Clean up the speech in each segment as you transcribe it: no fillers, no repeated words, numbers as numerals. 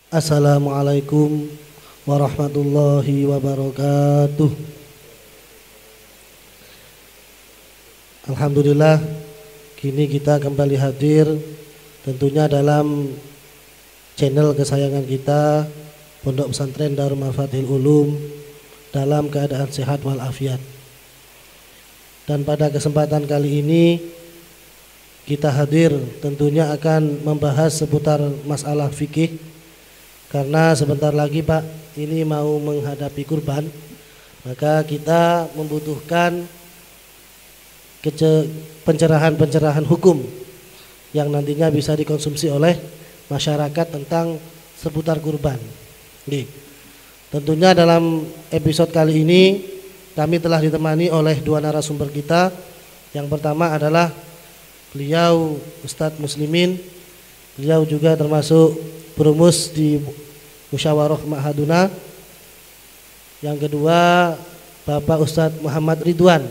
Assalamualaikum warahmatullahi wabarakatuh. Alhamdulillah, kini kita kembali hadir tentunya dalam channel kesayangan kita, Pondok Pesantren Darul Mafatihul Ulum, dalam keadaan sehat walafiat. Dan pada kesempatan kali ini kita hadir tentunya akan membahas seputar masalah fikih, karena sebentar lagi Pak ini mau menghadapi kurban, maka kita membutuhkan pencerahan hukum yang nantinya bisa dikonsumsi oleh masyarakat tentang seputar kurban. Tentunya dalam episode kali ini kami telah ditemani oleh dua narasumber kita. Yang pertama adalah beliau Ustadz Muslimin, beliau juga termasuk perumus di Musyawarah Ma'haduna. Yang kedua Bapak Ustadz Muhammad Ridwan,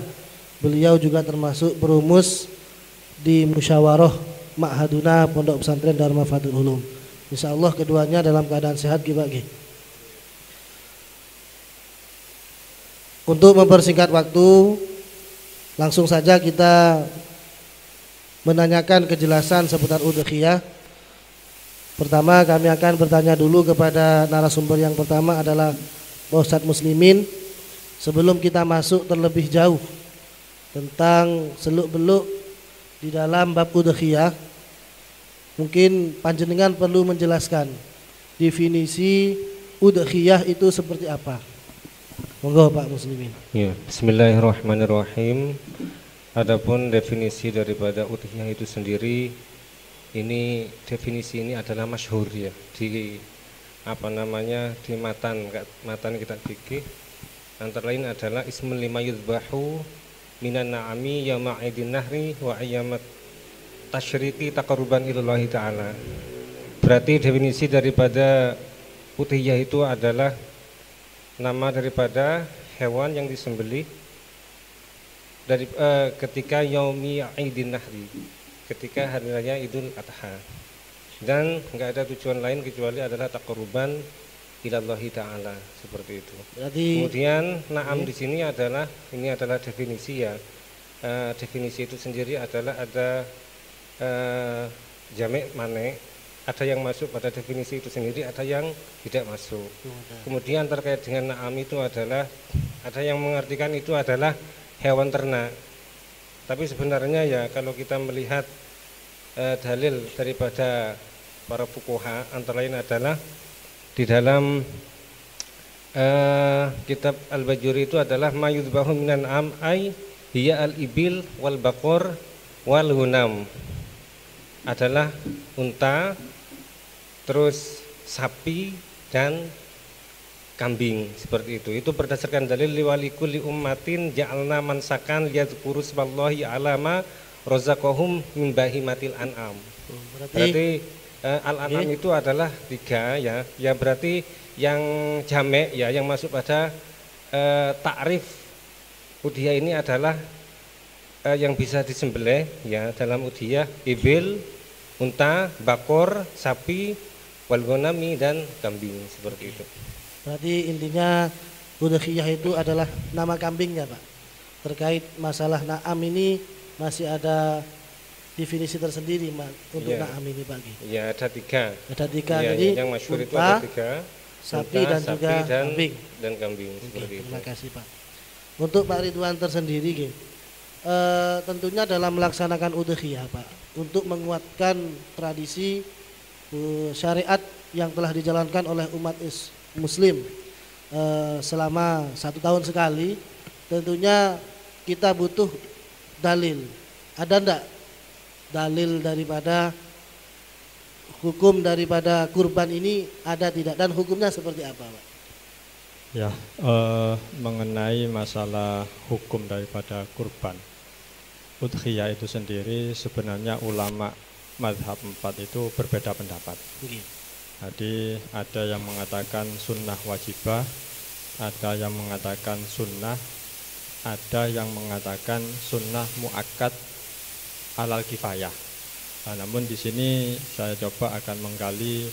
beliau juga termasuk perumus di Musyawarah Ma'haduna Pondok Pesantren Darul Mafatihul Ulum. Insyaallah keduanya dalam keadaan sehat gibagi. Untuk mempersingkat waktu, langsung saja kita menanyakan kejelasan seputar udhiyah. Pertama kami akan bertanya dulu kepada narasumber yang pertama adalah Pak Ustadz Muslimin. Sebelum kita masuk terlebih jauh tentang seluk-beluk di dalam bab udhiyah, mungkin panjenengan perlu menjelaskan definisi udhiyah itu seperti apa. Monggo Pak Muslimin. Ya, bismillahirrahmanirrahim. Adapun definisi daripada udhiyah itu sendiri, ini definisi ini adalah masyhur ya di di matan kitab fikih. Antara lain adalah ismul lima yudbahu minan na'ami yauma aidin nahri wa ayyamat tasyriqi taqarruban ilallahi ta'ala. Berarti definisi daripada udhiyah itu adalah nama daripada hewan yang disembelih dari ketika yaumi aidin nahri, ketika hari raya Idul Adha, dan enggak ada tujuan lain kecuali adalah taqarruban ilallahi ta'ala, seperti itu. Kemudian na'am di sini adalah definisi ya. Definisi itu sendiri adalah ada jamek mane, ada yang masuk pada definisi itu sendiri, ada yang tidak masuk. Kemudian terkait dengan na'am itu adalah ada yang mengartikan itu adalah hewan ternak. Tapi sebenarnya ya kalau kita melihat dalil daripada para fuqaha, antara lain adalah di dalam kitab Al-Bajuri itu adalah mayudbahu minan am ay hiya al-ibil wal baqor wal hunam, adalah unta, terus sapi dan kambing, seperti itu. Itu berdasarkan dalil liwalikulli ummatin ja'alna mansakan liyadzkuru smallahi ala ma razaqahum min bahimatil an'am. Berarti al-an'am itu adalah 3 ya. Ya berarti yang jamek ya, yang masuk pada takrif udhiyah ini adalah yang bisa disembelih ya dalam udhiyah, ibil, unta, bakor, sapi, wal ghanami dan kambing, seperti itu. Berarti intinya udhiyah itu adalah nama kambingnya Pak. Terkait masalah na'am ini masih ada definisi tersendiri untuk na'am ini Pak. Ya ada 3. Ada 3 ya, jadi yang masyhur itu unta, ada 3, sapi dan juga kambing. Dan kambing, seperti itu. Terima kasih Pak. Untuk Pak Ridwan tersendiri tentunya dalam melaksanakan udhiyah Pak, untuk menguatkan tradisi syariat yang telah dijalankan oleh umat Muslim selama 1 tahun sekali, tentunya kita butuh dalil. Ada enggak dalil daripada hukum daripada kurban ini, ada tidak, dan hukumnya seperti apa Pak? Ya, mengenai masalah hukum daripada kurban udhiyah itu sendiri, sebenarnya ulama mazhab 4 itu berbeda pendapat. Jadi ada yang mengatakan sunnah wajibah, ada yang mengatakan sunnah, ada yang mengatakan sunnah muakkad alal kifayah. Namun di sini saya coba akan menggali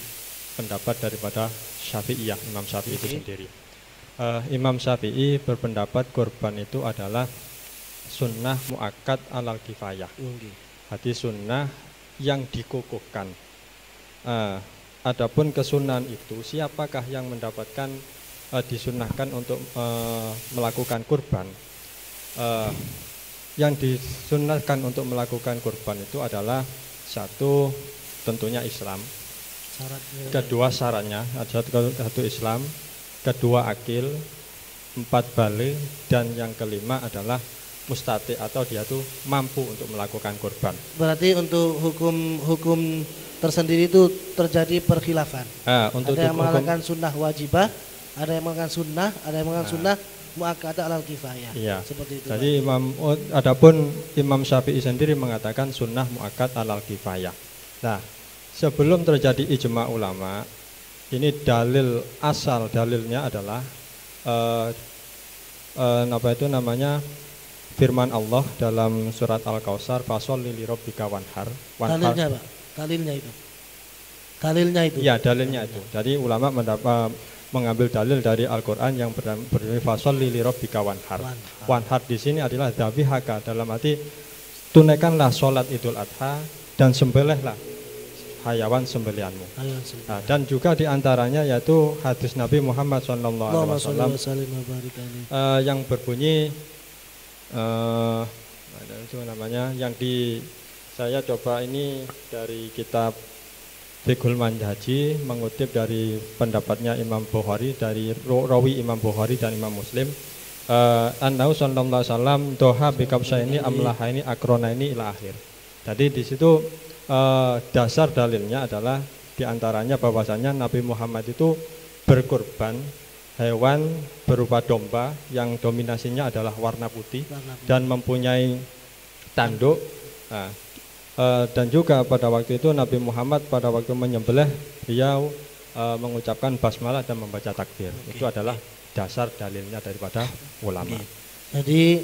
pendapat daripada Syafi'iyah, Imam Syafi'i itu sendiri. Imam Syafi'i berpendapat kurban itu adalah sunnah muakkad alal kifayah. Jadi sunnah yang dikukuhkan. Adapun kesunahan itu, siapakah yang mendapatkan disunnahkan untuk melakukan kurban? Yang disunnahkan untuk melakukan kurban itu adalah satu, tentunya Islam. Kedua syaratnya, satu Islam, kedua akil, 4 balik, dan yang kelima adalah mustati atau dia tuh mampu untuk melakukan kurban. Berarti untuk hukum tersendiri itu terjadi perkhilafan. Untuk ada yang mengatakan sunnah wajibah, ada yang mengatakan sunnah, ada yang mengatakan sunnah muakkadah alal kifayah. Iya. Seperti itu. Jadi adapun Imam Syafi'i sendiri mengatakan sunnah muakkad alal kifayah. Nah, sebelum terjadi ijma ulama, ini dalilnya adalah firman Allah dalam surat Al-Kautsar, fasholli lirabbika wanhar. Dalilnya, Pak. Dalilnya itu. Ya, dalilnya itu. Jadi ulama mengambil dalil dari Al-Qur'an yang berbunyi fasholli lirabbika wanhar. Wanhar di sini adalah dzabihaka, dalam arti tunaikanlah sholat Idul Adha dan sembelihlah hayawan sembelihanmu. Nah, dan juga diantaranya yaitu hadis Nabi Muhammad SAW yang berbunyi saya coba ini dari kitab Fiqhul Manhaji, mengutip dari pendapatnya Imam Bukhari, dari rawi Imam Bukhari dan Imam Muslim. Annahu sallallahu alaihi wasallam doha bikabsaini amlahaini akronaini ila akhir. Jadi di situ dasar dalilnya adalah diantaranya bahwasanya Nabi Muhammad itu berkurban hewan berupa domba yang dominasinya adalah warna putih dan mempunyai tanduk. Dan juga pada waktu itu Nabi Muhammad pada waktu menyembelih beliau mengucapkan basmalah dan membaca takbir. Itu adalah dasar dalilnya daripada ulama. Jadi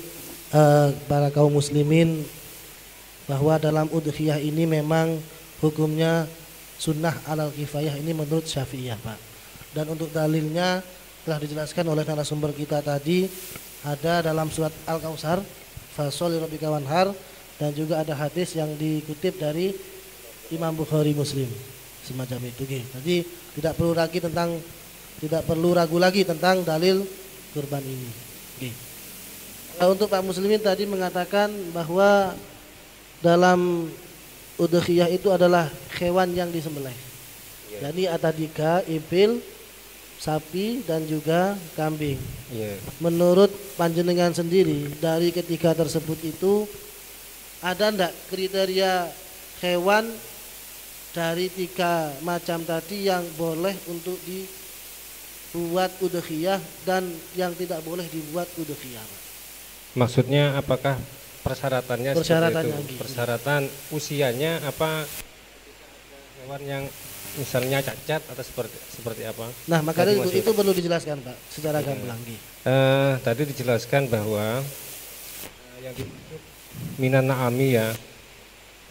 para kaum muslimin, bahwa dalam udhiyah ini memang hukumnya sunnah alal kifayah ini menurut Syafi'iyah, Pak. Dan untuk dalilnya telah dijelaskan oleh narasumber kita tadi, ada dalam surat Al-Kautsar, fasholli lirabbika wanhar, dan juga ada hadis yang dikutip dari Imam Bukhari Muslim semacam itu. Jadi tidak perlu ragu lagi tentang dalil kurban ini. Untuk Pak Muslimin tadi mengatakan bahwa dalam udhiyah itu adalah hewan yang disembelih. Jadi atadika, ibil, sapi dan juga kambing. Menurut panjenengan sendiri, dari ketiga tersebut itu ada ndak kriteria hewan dari 3 macam tadi yang boleh untuk dibuat udhiyah dan yang tidak boleh dibuat udhiyah? Maksudnya apakah persyaratannya Persyaratannya persyaratan usianya apa, hewan yang misalnya cacat atau seperti apa? Nah, makanya itu perlu dijelaskan, Pak, secara gamblang. Tadi dijelaskan bahwa yang dimaksud minan na'ami ya,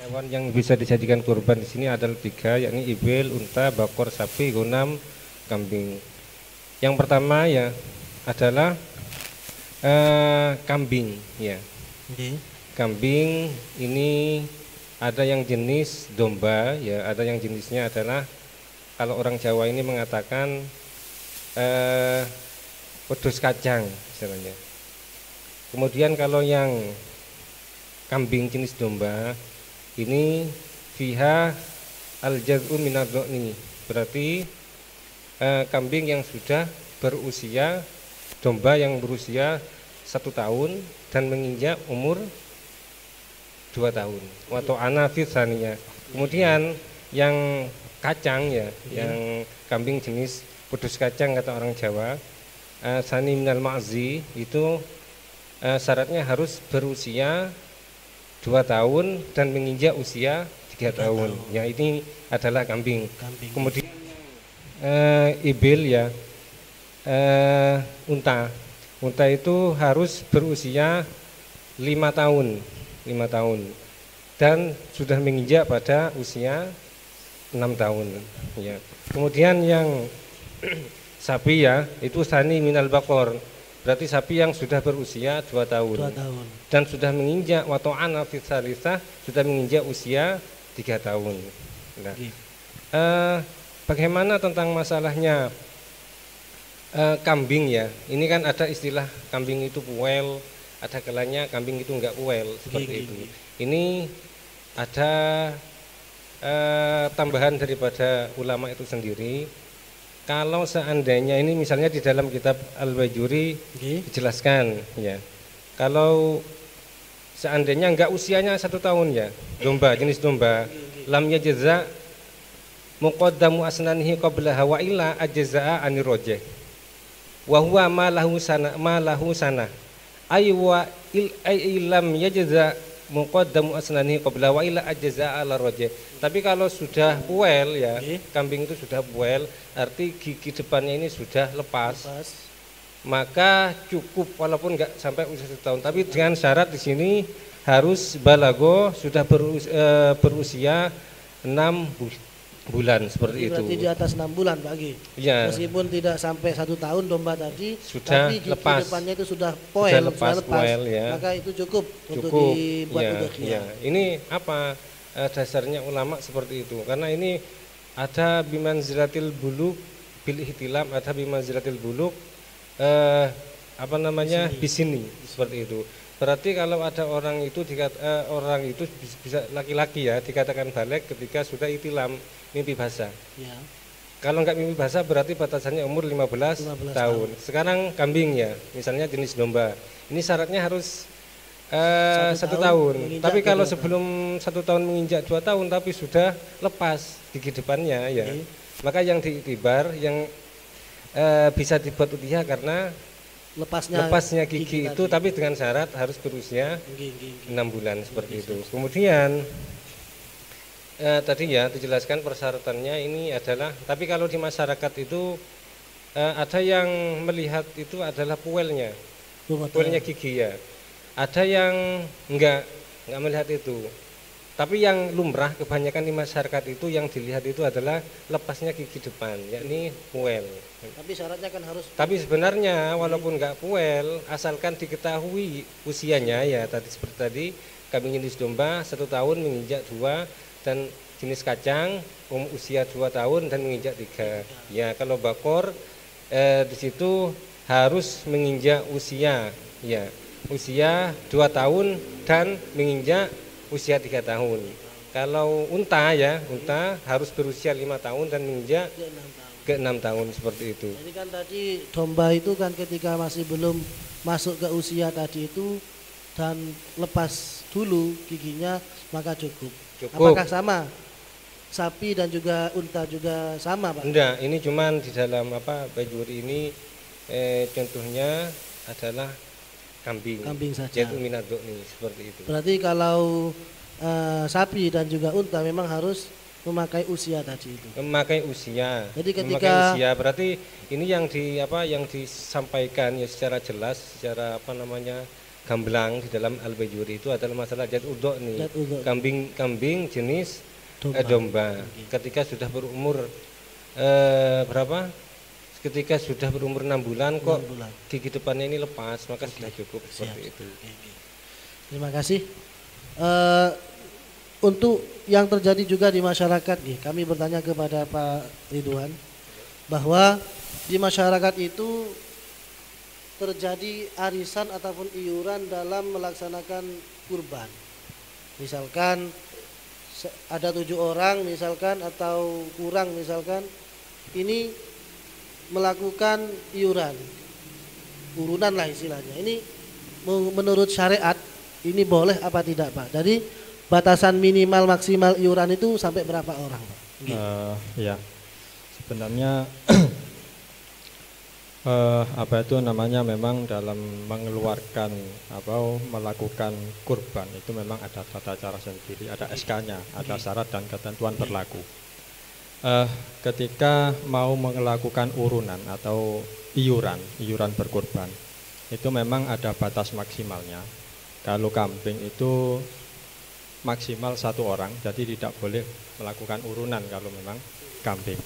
hewan yang bisa dijadikan kurban di sini adalah 3, yakni ibil, unta, bakor, sapi, gonam, kambing. Yang pertama ya adalah kambing ya. Kambing ini ada yang jenis domba ya, ada yang jenisnya adalah kalau orang Jawa ini mengatakan wedhus kacang istilahnya. Kemudian kalau yang kambing jenis domba ini fiha al-jaz'u minad-dhani, berarti kambing yang sudah berusia, domba yang berusia 1 tahun dan menginjak umur 2 tahun. Atau anafis saniya. Kemudian yang kacang ya, yang kambing jenis wedhus kacang kata orang Jawa, sani minal ma'zi, itu syaratnya harus berusia 2 tahun dan menginjak usia 3 tahun. Ya, ini adalah kambing. Kemudian ibil ya, unta. Unta itu harus berusia 5 tahun dan sudah menginjak pada usia 6 tahun ya. Kemudian yang sapi ya itu sani minal bakor, berarti sapi yang sudah berusia 2 tahun. 2 tahun. Dan sudah menginjak wato'ana fi salisah, sudah menginjak usia 3 tahun. Nah, bagaimana tentang masalahnya kambing ya? Ini kan ada istilah kambing itu puel, ada kalanya kambing itu enggak puel seperti itu. Ini ada tambahan daripada ulama itu sendiri. Kalau seandainya ini misalnya di dalam kitab Al-Bajuri dijelaskan ya. Kalau seandainya enggak usianya 1 tahun ya, domba jenis domba, lam yajza muqaddamu asnanihi qabla wa illa ajza'a anir rajih. Wa huwa ma lahu sana aywa lam yajza muqaddamu asnanihi qabla wa illa ajza'a ala rajih. Tapi kalau sudah puel ya, kambing itu sudah puel, arti gigi depannya ini sudah lepas. Maka cukup walaupun enggak sampai usia 1 tahun, tapi dengan syarat di sini harus balago, sudah berusia 6 bulan seperti itu. Berarti di atas 6 bulan Pak Gi. Ya. Meskipun tidak sampai 1 tahun domba tadi, sudah tapi gigi lepas. depannya itu sudah poel, sudah lepas, poel, ya. Maka itu cukup untuk dibuat ya, udhiyah. ya. Ini apa dasarnya ulama seperti itu? Karena ini ada bimanzilatil buluk bil ihtilam, ada bimanzilatil buluk bisini seperti itu. Berarti kalau ada orang itu orang itu bisa laki-laki ya dikatakan balik ketika sudah ihtilam, mimpi basah. Ya. Kalau enggak mimpi basah berarti batasannya umur 15 tahun. Sekarang kambing ya, misalnya jenis domba. Ini syaratnya harus 1 tahun. Tapi kalau sebelum 1 tahun menginjak 2 tahun tapi sudah lepas gigi depannya ya, maka yang diiktibar yang bisa dibuat udhiyah karena lepasnya gigi itu tadi. Tapi dengan syarat harus berusia 6 bulan seperti itu. Kemudian tadi ya dijelaskan persyaratannya ini adalah, tapi kalau di masyarakat itu ada yang melihat itu adalah puelnya gigi ya. Ada yang enggak melihat itu. Tapi yang lumrah kebanyakan di masyarakat itu yang dilihat itu adalah lepasnya gigi depan, yakni puel. Tapi syaratnya kan harus. Tapi sebenarnya walaupun enggak puel, asalkan diketahui usianya ya tadi seperti tadi, kambing jenis domba 1 tahun menginjak 2 dan jenis kacang usia 2 tahun dan menginjak 3. Ya kalau bakor di situ harus menginjak usia 2 tahun dan menginjak usia 3 tahun. Kalau unta harus berusia 5 tahun dan menginjak ke 6 tahun seperti itu. Jadi kan tadi domba itu kan ketika masih belum masuk ke usia tadi itu dan lepas dulu giginya maka cukup. Apakah sama? Sapi dan juga unta juga sama Pak? Enggak, ini cuman di dalam Bajuri ini contohnya adalah kambing saja. Yaitu minadok nih seperti itu. Berarti kalau sapi dan juga unta memang harus memakai usia tadi itu. Memakai usia. Jadi ketika berarti ini yang disampaikan ya secara jelas, secara gamblang di dalam Al-Bajuri itu adalah masalah jad udok nih. Kambing jenis domba. Ketika sudah berumur berapa? Ketika sudah berumur 6 bulan kok gigi depannya ini lepas, maka sudah cukup seperti itu. Terima kasih. Untuk yang terjadi juga di masyarakat, kami bertanya kepada Pak Ridwan bahwa di masyarakat itu terjadi arisan ataupun iuran dalam melaksanakan kurban. Misalkan ada 7 orang misalkan atau kurang misalkan, ini melakukan iuran, urunan lah istilahnya. Ini menurut syariat ini boleh apa tidak Pak? Jadi batasan minimal maksimal iuran itu sampai berapa orang Pak? Ya sebenarnya memang dalam mengeluarkan melakukan kurban itu memang ada tata cara sendiri, ada SK-nya, ada syarat dan ketentuan berlaku. Ketika mau melakukan urunan atau iuran berkurban itu memang ada batas maksimalnya. Kalau kambing itu maksimal 1 orang, jadi tidak boleh melakukan urunan kalau memang kambing.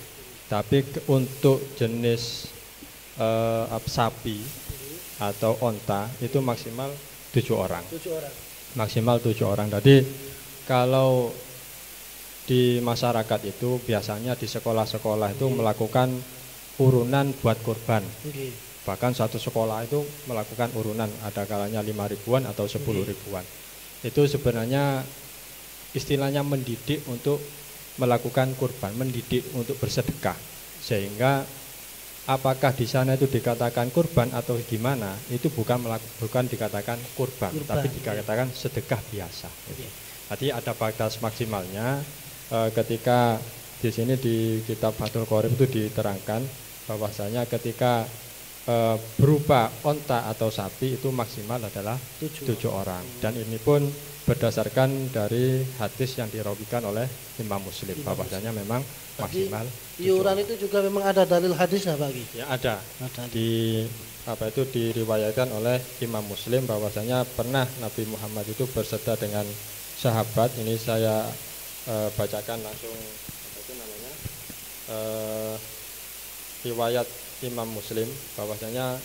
Tapi untuk jenis sapi atau onta itu maksimal 7 orang. 7 orang. Maksimal 7 orang. Jadi kalau di masyarakat itu biasanya di sekolah-sekolah itu melakukan urunan buat kurban. Bahkan satu sekolah itu melakukan urunan, ada kalanya 5 ribuan atau 10 ribuan. Itu sebenarnya istilahnya mendidik untuk melakukan kurban, mendidik untuk bersedekah. Sehingga apakah di sana itu dikatakan kurban atau gimana, itu bukan dikatakan kurban, tapi dikatakan sedekah biasa. Jadi ada batas maksimalnya. Ketika di sini di kitab Fathul Qorib itu diterangkan bahwasanya ketika berupa onta atau sapi itu maksimal adalah 7 orang. Dan ini pun berdasarkan dari hadis yang dirawikan oleh Imam Muslim, bahwasanya memang maksimal. Iuran itu juga memang ada dalil hadisnya bagi. Ya ada. Di diriwayatkan oleh Imam Muslim bahwasanya pernah Nabi Muhammad itu berserta dengan sahabat. Ini saya bacakan langsung riwayat Imam Muslim bahwasanya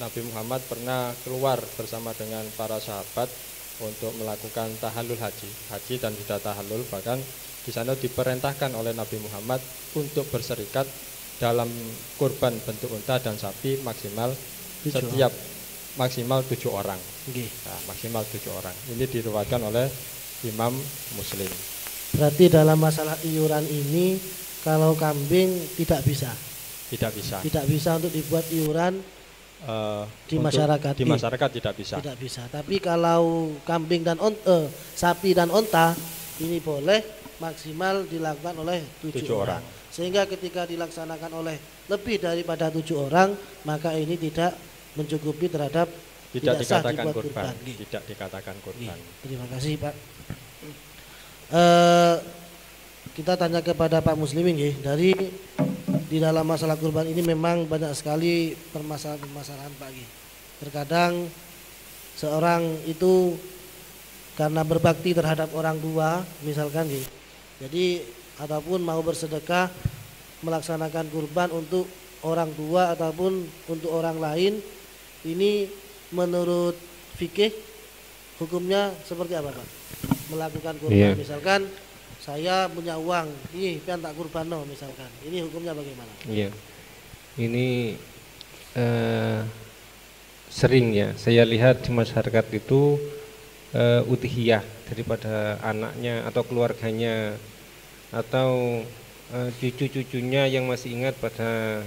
Nabi Muhammad pernah keluar bersama dengan para sahabat untuk melakukan tahallul haji dan sudah tahallul, bahkan di sana diperintahkan oleh Nabi Muhammad untuk berserikat dalam kurban bentuk unta dan sapi maksimal 7 orang. Nah, maksimal 7 orang. Ini diriwayatkan oleh Imam Muslim. Berarti dalam masalah iuran ini kalau kambing tidak bisa. Tidak bisa untuk dibuat iuran di masyarakat. Di masyarakat tidak bisa. Tidak bisa. Tapi kalau kambing dan sapi dan onta ini boleh maksimal dilakukan oleh 7 orang. Sehingga ketika dilaksanakan oleh lebih daripada 7 orang, maka ini tidak mencukupi terhadap tidak dikatakan kurban. Tidak dikatakan kurban. Terima kasih Pak. Kita tanya kepada Pak Muslimin dari di dalam masalah kurban ini memang banyak sekali permasalahan Pak. Terkadang seorang itu karena berbakti terhadap orang tua misalkan jadi ataupun mau bersedekah melaksanakan kurban untuk orang tua ataupun untuk orang lain, ini menurut fikih hukumnya seperti apa Pak? Melakukan kurban misalkan saya punya uang, ini pian tak kurban misalkan. Ini hukumnya bagaimana? Iya. Ini sering ya saya lihat di masyarakat itu udhiyah daripada anaknya atau keluarganya atau cucu-cucunya yang masih ingat pada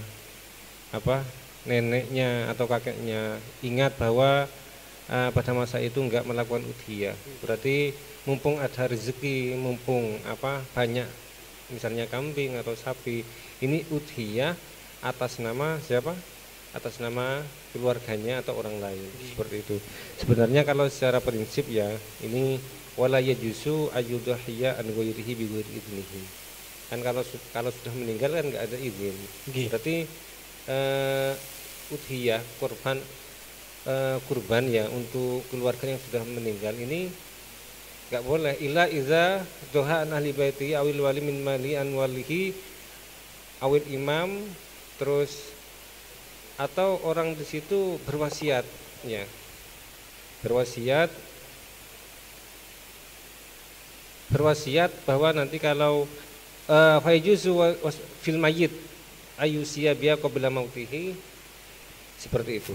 neneknya atau kakeknya, ingat bahwa pada masa itu enggak melakukan udhiyah. Berarti mumpung ada rezeki, mumpung banyak misalnya kambing atau sapi, ini udhiyah atas nama siapa? Atas nama keluarganya atau orang lain. Seperti itu. Sebenarnya kalau secara prinsip ya, ini wala yajuzu ayyudhiya an ghairihi bi ghairi idnihi. Kan kalau sudah meninggal kan enggak ada izin. Berarti udhiyah kurban ya untuk keluarga yang sudah meninggal ini enggak boleh illa iza doha an ahli baiti awil wali min mali an walihi awil imam, terus atau orang di situ berwasiat ya, berwasiat bahwa nanti kalau fayjuzu fil mayyit ayusiya biya qabla mautihi, seperti itu.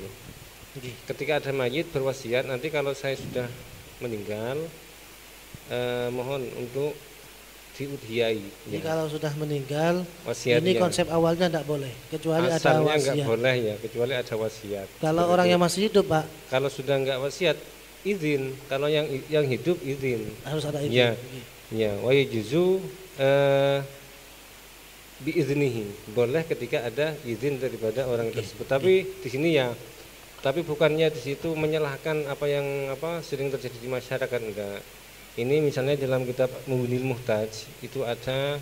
Ketika ada mayit berwasiat, nanti kalau saya sudah meninggal mohon untuk diudhiyai. Jadi kalau sudah meninggal wasiat ini ya. Konsep awalnya tidak boleh kecuali asalnya ada wasiat. Enggak boleh ya, kecuali ada wasiat. Kalau orang yang masih hidup Pak, kalau sudah enggak wasiat izin, kalau yang hidup izin. Harus ada izin. Ya. Ya, wa yajuzu biiznihi, boleh ketika ada izin daripada orang tersebut. Tapi di sini ya, tapi bukannya di situ menyalahkan apa yang sering terjadi di masyarakat, enggak. Ini misalnya dalam kitab Mughnil Muhtaj itu ada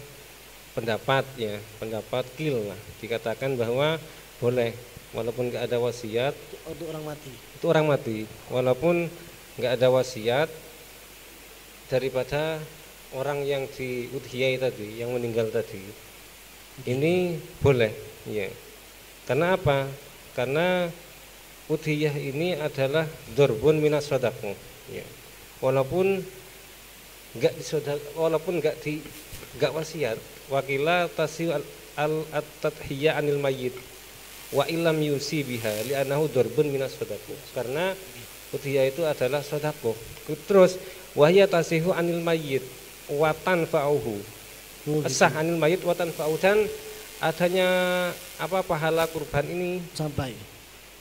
pendapat qil lah, dikatakan bahwa boleh walaupun enggak ada wasiat untuk orang mati. Itu orang mati, walaupun enggak ada wasiat daripada orang yang di udhiyah tadi, yang meninggal tadi, ini boleh, ya. Karena apa? Karena udhiyah ini adalah dorbun minas sodaqah, ya. Walaupun nggak wasiat, wakila tasih al-tadhiyah anil mayyit wa illam yusi biha li'annahu dorbun minas sodaqah. Karena udhiyah itu adalah sodaqah. Terus wahya tasihu anil mayyit wa tanfa'uhu, sah anil mayyit wa tanfa'uhu, dan adanya pahala kurban ini sampai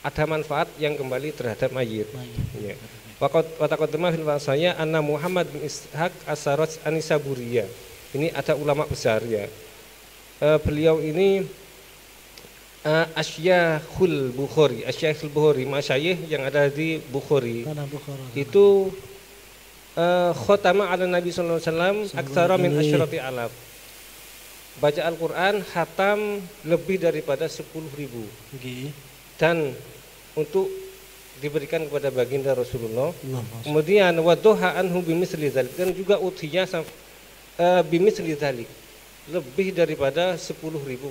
ada manfaat yang kembali terhadap mayit. Ya. Wa taqaddama fil wasaya anna Muhammad bin Ishaq as-Saraj an-Nisaburiyah. Ini ada ulama besar, ya. Beliau ini Asyakhul Bukhari, masyayikh yang ada di Bukhari. Itu khotama ala Nabi sallallahu alaihi wasallam aktsara min asyrati alaf. Baca Al-Qur'an khatam lebih daripada 10.000. Dan untuk diberikan kepada baginda Rasulullah. Kemudian waduha anhu bimisli dzalik, dan juga udhiyah bimisli dzalik, lebih daripada 10.000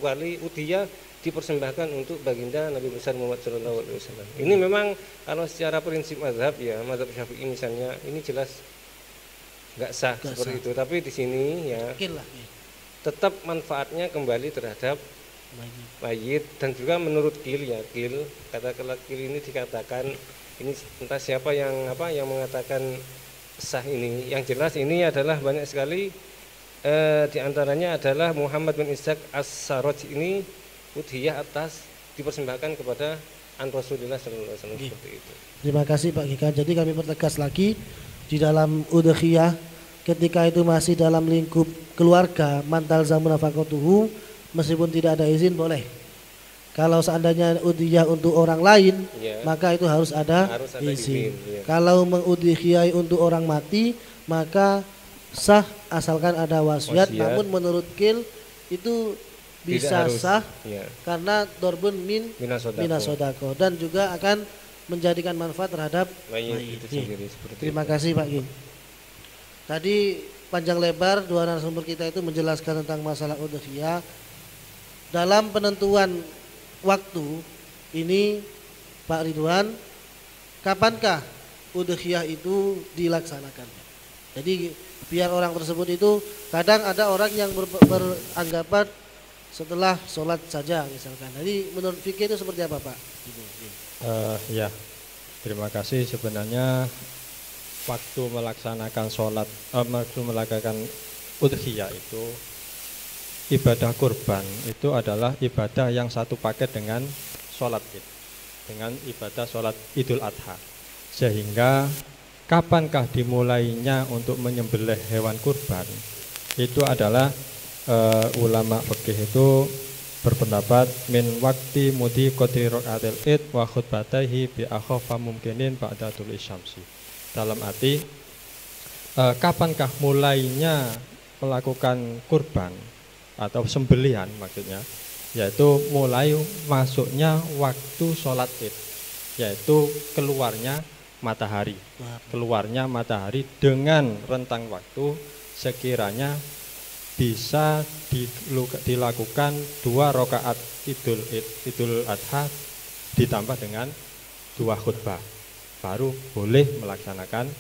kali udhiyah dipersembahkan untuk baginda Nabi besar Muhammad sallallahu alaihi wasallam. Ini memang kalau secara prinsip mazhab, ya, mazhab Syafi'i misalnya, ini jelas nggak sah seperti itu. Tapi di sini, ya, tetap manfaatnya kembali terhadap mayit. Dan juga menurut Qil, ya, kata Qil ini dikatakan, ini entah siapa yang mengatakan sah ini. Yang jelas ini adalah banyak sekali, diantaranya adalah Muhammad bin Ishaq as-Saraj ini udhiyah atas dipersembahkan kepada Rasulullah sallallahu alaihi wasallam, seperti itu. Terima kasih Pak Gika. Jadi kami pertegas lagi, di dalam udhiyah ketika itu masih dalam lingkup keluarga, mantal zamun nafaqatuhu, meskipun tidak ada izin boleh. Kalau seandainya udhiyah untuk orang lain, ya, maka itu harus ada izin. Ya. Kalau mengudhiyai untuk orang mati, maka sah asalkan ada wasiat. Namun menurut Qil itu bisa harus, sah, ya, karena dorbun minasodako, dan juga akan menjadikan manfaat terhadap mayit. Terima kasih Pak Gil. Tadi panjang lebar dua narasumber kita itu menjelaskan tentang masalah udhiyah. Dalam penentuan waktu ini Pak Ridwan, kapankah udhiyah itu dilaksanakan? Jadi biar orang tersebut itu, kadang ada orang yang beranggapan setelah sholat saja misalkan. Jadi menurut fikih itu seperti apa Pak? Ya, terima kasih. Sebenarnya waktu melaksanakan sholat, waktu melakukan udhiyah itu, ibadah kurban itu adalah ibadah yang satu paket dengan sholat id, dengan ibadah sholat Idul Adha. Sehingga kapankah dimulainya untuk menyembelih hewan kurban, itu adalah ulama fikih itu berpendapat min waktu mudi qadri raqatil id wa khutbatahi bi akhafa mumkinin ba'da tulu'i syamsi. Dalam arti kapankah mulainya melakukan kurban atau sembelihan maksudnya, yaitu mulai masuknya waktu sholat id, yaitu keluarnya matahari dengan rentang waktu sekiranya bisa dilakukan 2 rakaat Idul Adha ditambah dengan 2 khutbah, baru boleh melaksanakan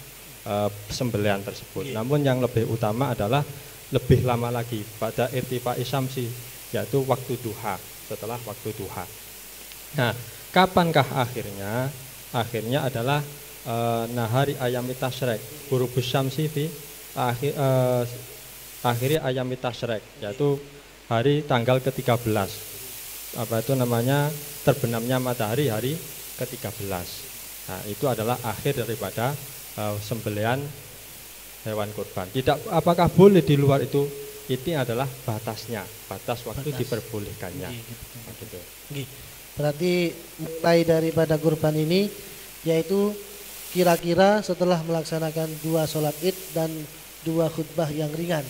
sembelihan tersebut. Namun yang lebih utama adalah lebih lama lagi pada irtifa'i syamsi, yaitu waktu duha, setelah waktu duha. Nah, kapankah akhirnya? Akhirnya adalah nahari ayami tasyrik, ghurubus syamsi fi akhiri ayami tasyrik, yaitu hari tanggal ke-13. Apa itu namanya? Terbenamnya matahari hari ke-13. Nah, itu adalah akhir daripada sembelihan hewan kurban. Tidak, apakah boleh di luar itu? Ini adalah batasnya, batas waktu diperbolehkannya. Gitu. Berarti mulai daripada kurban ini, yaitu kira-kira setelah melaksanakan 2 sholat id dan 2 khutbah yang ringan.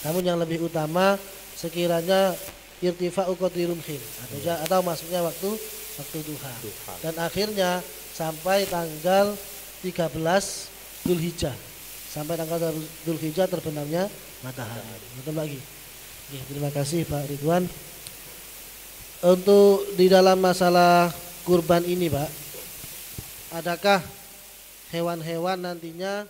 Namun yang lebih utama sekiranya irtifa'u qadri rumhin, atau masuknya waktu duha. Dan akhirnya sampai tanggal 13 Dzulhijjah, sampai tanggal Dzulhijjah terbenamnya matahari. Betul lagi. Oke, terima kasih Pak Ridwan. Untuk di dalam masalah kurban ini Pak, adakah hewan-hewan nantinya